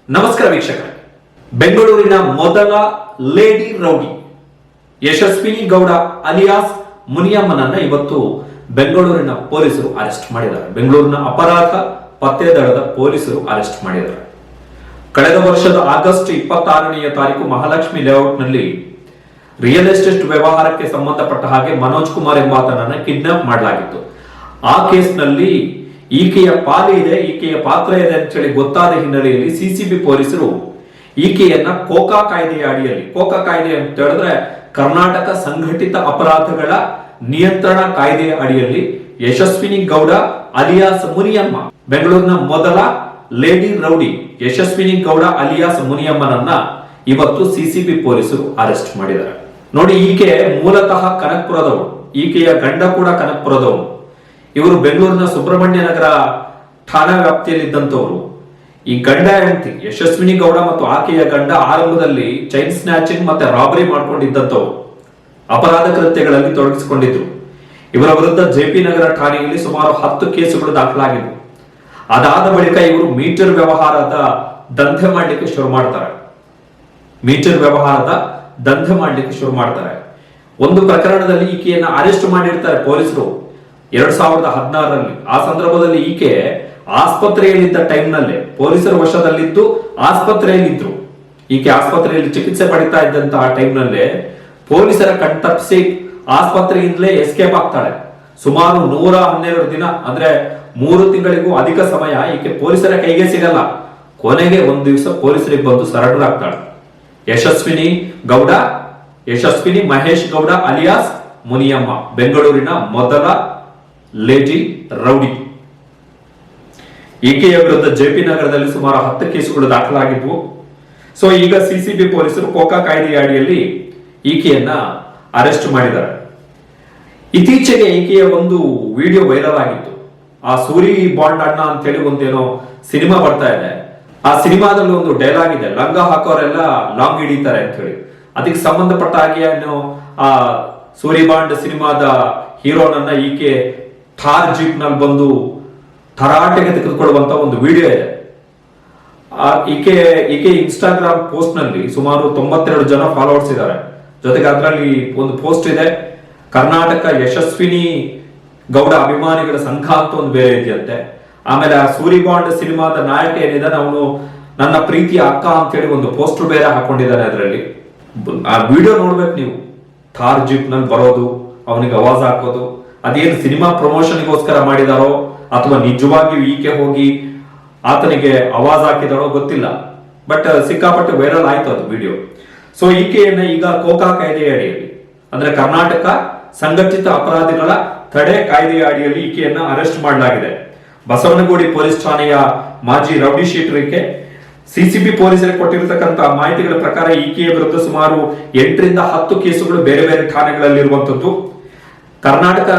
ನಮಸ್ಕಾರ ವೀಕ್ಷಕರೇ. ಬೆಂಗಳೂರಿನ ಮೊದಲ lady rowdy Yashaswini Gowda alias ಮುನಿಯಮ್ಮನನ್ನ ಇವತ್ತು ಬೆಂಗಳೂರಿನ ಪೊಲೀಸರು ಅರೆಸ್ಟ್ ಮಾಡಿದ್ದಾರೆ. ಬೆಂಗಳೂರಿನ ಅಪರಾಧ ಪತ್ತೆ ದಳದ ಪೊಲೀಸರು ಅರೆಸ್ಟ್ ಮಾಡಿದ್ದಾರೆ. ಕಳೆದ ವರ್ಷದ ಆಗಸ್ಟ್ 26ನೇ ತಾರೀಕು ಮಹಾಲಕ್ಷ್ಮಿ ಲೇಔಟ್ನಲ್ಲಿ ರಿಯಲ್ ಎಸ್ಟೇಟ್ ವ್ಯವಹಾರಕ್ಕೆ ಸಂಬಂಧಪಟ್ಟ ಹಾಗೆ ಮನೋಜ್ ಕುಮಾರ್ ಎಂಬಾತನನ್ನ ಕಿಡ್ನಾಪ್ ಮಾಡಲಾಗಿತ್ತು. ಆ ಕೇಸ್ನಲ್ಲಿ ಈಕೆಯ ಪಾಲಿದೆ, ಈಕೆಯ ಪಾತ್ರ ಇದೆ ಅಂತ ಹೇಳಿ ಗೊತ್ತಾದ ಹಿನ್ನೆಲೆಯಲ್ಲಿ ಸಿಸಿಬಿ ಪೊಲೀಸರು ಈಕೆಯನ್ನ ಕೋಕಾ ಕಾಯ್ದೆಯ ಅಡಿಯಲ್ಲಿ, ಕೋಕಾ ಕಾಯ್ದೆ ಅಂತ ಹೇಳಿದ್ರೆ ಕರ್ನಾಟಕ ಸಂಘಟಿತ ಅಪರಾಧಗಳ ನಿಯಂತ್ರಣ ಕಾಯ್ದೆಯ ಅಡಿಯಲ್ಲಿ ಯಶಸ್ವಿನಿ ಗೌಡ ಅಲಿಯಾಸ್ ಮುನಿಯಮ್ಮ, ಬೆಂಗಳೂರಿನ ಮೊದಲ lady rowdy Yashaswini Gowda alias ಮುನಿಯಮ್ಮನನ್ನ ಇವತ್ತು ಸಿಸಿಬಿ ಪೊಲೀಸರು ಅರೆಸ್ಟ್ ಮಾಡಿದ್ದಾರೆ. ನೋಡಿ, ಈಕೆ ಮೂಲತಃ ಕನಕಪುರದವರು, ಈಕೆಯ ಗಂಡ ಕೂಡ ಕನಕಪುರದವರು. ಇವರು ಬೆಂಗಳೂರಿನ ಸುಬ್ರಹ್ಮಣ್ಯ ನಗರ ಠಾಣಾ ವ್ಯಾಪ್ತಿಯಲ್ಲಿದ್ದಂಥವ್ರು. ಈ ಗಂಡ ಹೆಂಡತಿ ಯಶಸ್ವಿನಿ ಗೌಡ ಮತ್ತು ಆಕೆಯ ಗಂಡ ಆರಂಭದಲ್ಲಿ ಚೈನ್ ಸ್ನ್ಯಾಚಿಂಗ್ ಮತ್ತೆ ರಾಬರಿ ಮಾಡ್ಕೊಂಡಿದ್ದಂಥವ್ರು, ಅಪರಾಧ ಕೃತ್ಯಗಳಲ್ಲಿ ತೊಡಗಿಸಿಕೊಂಡಿದ್ರು. ಇವರ ವಿರುದ್ಧ ಜೆಪಿ ನಗರ ಠಾಣೆಯಲ್ಲಿ ಸುಮಾರು 10 ಕೇಸುಗಳು ದಾಖಲಾಗಿವೆ. ಅದಾದ ಬಳಿಕ ಇವರು ಮೀಟರ್ ವ್ಯವಹಾರದ ದಂಧೆ ಮಾಡಲಿಕ್ಕೆ ಶುರು ಮಾಡ್ತಾರೆ. ಒಂದು ಪ್ರಕರಣದಲ್ಲಿ ಈಕೆಯನ್ನ ಅರೆಸ್ಟ್ ಮಾಡಿರ್ತಾರೆ ಪೊಲೀಸರು 2016ರಲ್ಲಿ. ಆ ಸಂದರ್ಭದಲ್ಲಿ ಈಕೆ ಆಸ್ಪತ್ರೆಯಲ್ಲಿದ್ದ ಟೈಮ್ನಲ್ಲೇ ಪೊಲೀಸರ ವಶದಲ್ಲಿದ್ದು ಆಸ್ಪತ್ರೆಯಲ್ಲಿದ್ರು. ಈಕೆ ಆಸ್ಪತ್ರೆಯಲ್ಲಿ ಚಿಕಿತ್ಸೆ ಪಡಿತಾ ಇದ್ದಂತಹ ಟೈಮ್ನಲ್ಲೇ ಪೊಲೀಸರ ಕಣ್ತಪ್ಪಿಸಿ ಆಸ್ಪತ್ರೆಯಿಂದಲೇ ಎಸ್ಕೇಪ್ ಆಗ್ತಾಳೆ. ಸುಮಾರು 112 ದಿನ, ಅಂದ್ರೆ 3 ತಿಂಗಳಿಗೂ ಅಧಿಕ ಸಮಯ ಈಕೆ ಪೊಲೀಸರ ಕೈಗೆ ಸಿಗಲ್ಲ. ಕೊನೆಗೆ ಒಂದು ದಿವಸ ಪೊಲೀಸರಿಗೆ ಬಂದು ಸರೆಂಡರ್ ಆಗ್ತಾಳೆ. ಯಶಸ್ವಿನಿ ಮಹೇಶ್ ಗೌಡ ಅಲಿಯಾಸ್ ಮುನಿಯಮ್ಮ, ಬೆಂಗಳೂರಿನ ಮೊದಲ ಲೇಡಿ ರೌಡಿ. ಈಕೆಯ ವಿರುದ್ಧ ಜೆಪಿ ನಗರದಲ್ಲಿ ಸುಮಾರು 10 ಕೇಸುಗಳು ದಾಖಲಾಗಿದ್ವು. ಸೊ ಈಗ ಸಿಸಿಬಿ ಪೊಲೀಸರು ಕೋಕಾ ಕಾಯ್ದೆಯ ಅಡಿಯಲ್ಲಿ ಈಕೆಯನ್ನ ಅರೆಸ್ಟ್ ಮಾಡಿದ್ದಾರೆ. ಇತ್ತೀಚೆಗೆ ಈಕೆಯ ಒಂದು ವಿಡಿಯೋ ವೈರಲ್ ಆಗಿತ್ತು. ಆ ಸೂರಿ ಬಾಂಡ್ ಅಣ್ಣ ಅಂತ ಹೇಳಿ ಒಂದೇನೋ ಸಿನಿಮಾ ಬರ್ತಾ ಇದೆ. ಆ ಸಿನಿಮಾದಲ್ಲಿ ಒಂದು ಡೈಲಾಗ್ ಇದೆ, ಲಂಗ ಹಾಕೋರೆಲ್ಲ ಲಾಂಗ್ ಹಿಡಿತಾರೆ ಅಂತ ಹೇಳಿ. ಅದಕ್ಕೆ ಸಂಬಂಧಪಟ್ಟ ಹಾಗೆ ಆ ಸೂರಿ ಬಾಂಡ್ ಸಿನಿಮಾದ ಹೀರೋನನ್ನ ಈಕೆ ಥಾರ್ ಜೀಪ್ ನಲ್ಲಿ ಬಂದು ತರಾಟೆಗೆ ತೆಗೆದುಕೊಳ್ಳುವಂತ ಒಂದು ವಿಡಿಯೋ ಇದೆ. ಈಕೆ ಇನ್ಸ್ಟಾಗ್ರಾಮ್ ಪೋಸ್ಟ್ ನಲ್ಲಿ ಸುಮಾರು 92 ಜನ ಫಾಲೋವರ್ಸ್ ಇದ್ದಾರೆ. ಜೊತೆಗೆ ಅದರಲ್ಲಿ ಒಂದು ಪೋಸ್ಟ್ ಇದೆ, ಕರ್ನಾಟಕ ಯಶಸ್ವಿನಿ ಗೌಡ ಅಭಿಮಾನಿಗಳ ಸಂಘ ಅಂತ ಒಂದು ಬೇರೆ ಇದೆಯಂತೆ. ಆಮೇಲೆ ಆ ಸೂರಿ ಬಾಂಡ್ ಸಿನಿಮಾದ ನಾಯಕ ಏನಿದ್ದಾನೆ ಅವನು ನನ್ನ ಪ್ರೀತಿಯ ಅಕ್ಕ ಅಂತ ಹೇಳಿ ಒಂದು ಪೋಸ್ಟರ್ ಬೇರೆ ಹಾಕೊಂಡಿದ್ದಾನೆ. ಅದರಲ್ಲಿ ಆ ವಿಡಿಯೋ ನೋಡ್ಬೇಕು ನೀವು. ಥಾರ್ ಜೀಪ್ ನಲ್ಲಿ ಬರೋದು, ಅವನಿಗೆ ಆವಾಜ್ ಹಾಕೋದು, ಅದೇನು ಸಿನಿಮಾ ಪ್ರಮೋಷನ್ಗೋಸ್ಕರ ಮಾಡಿದಾರೋ ಅಥವಾ ನಿಜವಾಗಿಯೂ ಈಕೆ ಹೋಗಿ ಆತನಿಗೆ ಆವಾಜ್ ಹಾಕಿದಾರೋ ಗೊತ್ತಿಲ್ಲ. ಬಟ್ ಸಿಕ್ಕಾಪಟ್ಟೆ ವೈರಲ್ ಆಯ್ತು ಅದು ವಿಡಿಯೋ. ಸೊ ಈಕೆಯನ್ನ ಈಗ ಕೋಕಾ ಕಾಯ್ದೆಯ ಅಡಿಯಲ್ಲಿ, ಅಂದ್ರೆ ಕರ್ನಾಟಕ ಸಂಘಟಿತ ಅಪರಾಧಿಗಳ ತಡೆ ಕಾಯ್ದೆಯ ಅಡಿಯಲ್ಲಿ ಈಕೆಯನ್ನ ಅರೆಸ್ಟ್ ಮಾಡಲಾಗಿದೆ. ಬಸವನಗುಡಿ ಪೊಲೀಸ್ ಠಾಣೆಯ ಮಾಜಿ ರೌಡಿ ಶೀಟರ್ ಸಿಸಿಬಿ ಪೊಲೀಸರಿಗೆ ಕೊಟ್ಟಿರತಕ್ಕಂತ ಮಾಹಿತಿಗಳ ಪ್ರಕಾರ ಈಕೆಯ ವಿರುದ್ಧ ಸುಮಾರು 8 ರಿಂದ 10 ಕೇಸುಗಳು ಬೇರೆ ಬೇರೆ ಠಾಣೆಗಳಲ್ಲಿರುವಂತದ್ದು. ಕರ್ನಾಟಕ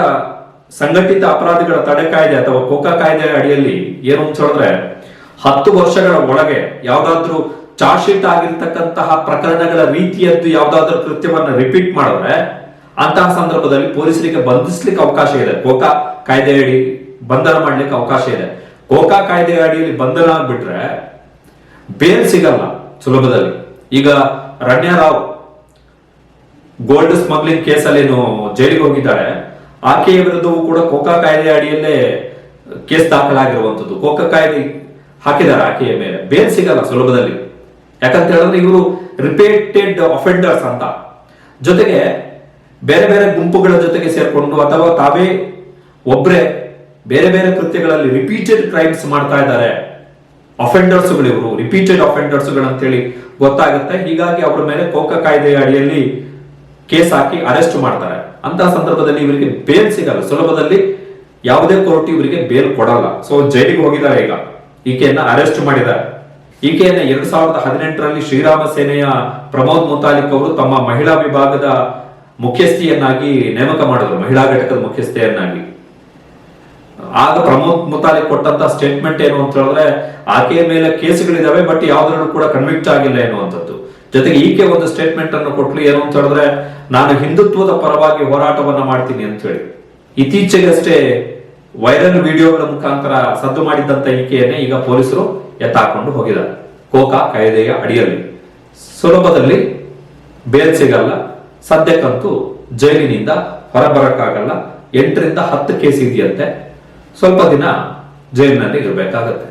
ಸಂಘಟಿತ ಅಪರಾಧಿಗಳ ತಡೆ ಕಾಯ್ದೆ ಅಥವಾ ಕೋಕಾ ಕಾಯ್ದೆ ಅಡಿಯಲ್ಲಿ ಏನು ಅಂತ ಹೇಳಿದ್ರೆ 10 ವರ್ಷಗಳ ಒಳಗೆ ಯಾವ್ದಾದ್ರು ಚಾರ್ಜ್ ಶೀಟ್ ಆಗಿರ್ತಕ್ಕಂತಹ ಪ್ರಕರಣಗಳ ರೀತಿಯದ್ದು ಯಾವ್ದಾದ್ರು ಕೃತ್ಯವನ್ನ ರಿಪೀಟ್ ಮಾಡಿದ್ರೆ ಅಂತಹ ಸಂದರ್ಭದಲ್ಲಿ ಪೊಲೀಸರಿಗೆ ಬಂಧಿಸ್ಲಿಕ್ಕೆ ಅವಕಾಶ ಇದೆ. ಕೋಕಾ ಕಾಯ್ದೆ ಅಡಿ ಬಂಧನ ಮಾಡ್ಲಿಕ್ಕೆ ಅವಕಾಶ ಇದೆ. ಕೋಕಾ ಕಾಯ್ದೆ ಅಡಿಯಲ್ಲಿ ಬಂಧನ ಆಗ್ಬಿಟ್ರೆ ಬೇಲ್ ಸಿಗಲ್ಲ ಸುಲಭದಲ್ಲಿ. ಈಗ ರಣ್ಯಾ ರಾವ್ ಗೋಲ್ಡ್ ಸ್ಮಗ್ಲಿಂಗ್ ಕೇಸಲ್ಲಿ ಜೈಲಿಗೆ ಹೋಗಿದ್ದಾರೆ. ಆಕೆಯ ವಿರುದ್ಧವೂ ಕೂಡ ಕೋಕಾ ಕಾಯ್ದೆ ಅಡಿಯಲ್ಲೇ ಕೇಸ್ ದಾಖಲಾಗಿರುವಂತದ್ದು. ಕೋಕಾ ಕಾಯ್ದೆ ಹಾಕಿದ್ದಾರೆ ಆಕೆಯ ಮೇಲೆ, ಬೇಲ್ ಸಿಗಲ್ಲ ಸುಲಭದಲ್ಲಿ. ಯಾಕಂತ ಹೇಳಿದ್ರೆ ಇವರು ರಿಪೀಟೆಡ್ ಅಫೆಂಡರ್ಸ್ ಅಂತ. ಜೊತೆಗೆ ಬೇರೆ ಬೇರೆ ಗುಂಪುಗಳ ಜೊತೆಗೆ ಸೇರ್ಕೊಂಡು ಅಥವಾ ತಾವೇ ಒಬ್ರೆ ಬೇರೆ ಬೇರೆ ಕೃತ್ಯಗಳಲ್ಲಿ ರಿಪೀಟೆಡ್ ಕ್ರೈಮ್ಸ್ ಮಾಡ್ತಾ ಇದ್ದಾರೆ. ಅಫೆಂಡರ್ಸ್ಗಳು ಇವರು, ರಿಪೀಟೆಡ್ ಅಫೆಂಡರ್ಸ್ಗಳು ಅಂತೇಳಿ ಗೊತ್ತಾಗುತ್ತೆ. ಹೀಗಾಗಿ ಅವರ ಮೇಲೆ ಕೋಕಾ ಕಾಯ್ದೆಯ ಅಡಿಯಲ್ಲಿ ಕೇಸ್ ಹಾಕಿ ಅರೆಸ್ಟ್ ಮಾಡ್ತಾರೆ. ಅಂತಹ ಸಂದರ್ಭದಲ್ಲಿ ಇವರಿಗೆ ಬೇಲ್ ಸಿಗಲ್ಲ ಸುಲಭದಲ್ಲಿ. ಯಾವುದೇ ಕೋರ್ಟ್ ಇವರಿಗೆ ಬೇಲ್ ಕೊಡಲ್ಲ. ಸೊ ಜೈಲಿಗೆ ಹೋಗಿದ್ದಾರೆ. ಈಗ ಈಕೆಯನ್ನ ಅರೆಸ್ಟ್ ಮಾಡಿದ್ದಾರೆ. ಈಕೆಯನ್ನ 2018ರಲ್ಲಿ ಶ್ರೀರಾಮ ಸೇನೆಯ ಪ್ರಮೋದ್ ಮುತಾಲಿಕ್ ಅವರು ತಮ್ಮ ಮಹಿಳಾ ವಿಭಾಗದ ಮುಖ್ಯಸ್ಥಿಯನ್ನಾಗಿ ನೇಮಕ ಮಾಡಿದ್ರು, ಮಹಿಳಾ ಘಟಕದ ಮುಖ್ಯಸ್ಥೆಯನ್ನಾಗಿ. ಆಗ ಪ್ರಮೋದ್ ಮುತಾಲಿಕ್ ಕೊಟ್ಟಂತ ಸ್ಟೇಟ್ಮೆಂಟ್ ಏನು ಅಂತ ಹೇಳಿದ್ರೆ ಆಕೆಯ ಮೇಲೆ ಕೇಸುಗಳಿದಾವೆ, ಬಟ್ ಯಾವ್ದ್ರಲ್ಲೂ ಕೂಡ ಕನ್ವಿಕ್ಟ್ ಆಗಿಲ್ಲ ಎನ್ನುವಂಥದ್ದು. ಜೊತೆಗೆ ಈಕೆ ಒಂದು ಸ್ಟೇಟ್ಮೆಂಟ್ ಅನ್ನು ಕೊಟ್ಲು, ಏನು ಅಂತ ಹೇಳಿದ್ರೆ ನಾನು ಹಿಂದುತ್ವದ ಪರವಾಗಿ ಹೋರಾಟವನ್ನ ಮಾಡ್ತೀನಿ ಅಂತ ಹೇಳಿ. ಇತ್ತೀಚೆಗೆ ಅಷ್ಟೇ ವೈರಲ್ ವಿಡಿಯೋಗಳ ಮುಖಾಂತರ ಸದ್ದು ಮಾಡಿದ್ದಂತ ಈಕೆಯನ್ನೇ ಈಗ ಪೊಲೀಸರು ಎತ್ತಾಕೊಂಡು ಹೋಗಿದ್ದಾರೆ. ಕೋಕಾ ಕಾಯ್ದೆಯ ಅಡಿಯಲ್ಲಿ ಸುಲಭದಲ್ಲಿ ಬೇಲ್ ಸಿಗಲ್ಲ. ಸದ್ಯಕ್ಕಂತೂ ಜೈಲಿನಿಂದ ಹೊರಬರಕ್ಕಾಗಲ್ಲ. 8 ರಿಂದ 10 ಕೇಸ್ ಇದೆಯಂತೆ. ಸ್ವಲ್ಪ ದಿನ ಜೈಲಿನಲ್ಲಿ ಇರಬೇಕಾಗತ್ತೆ.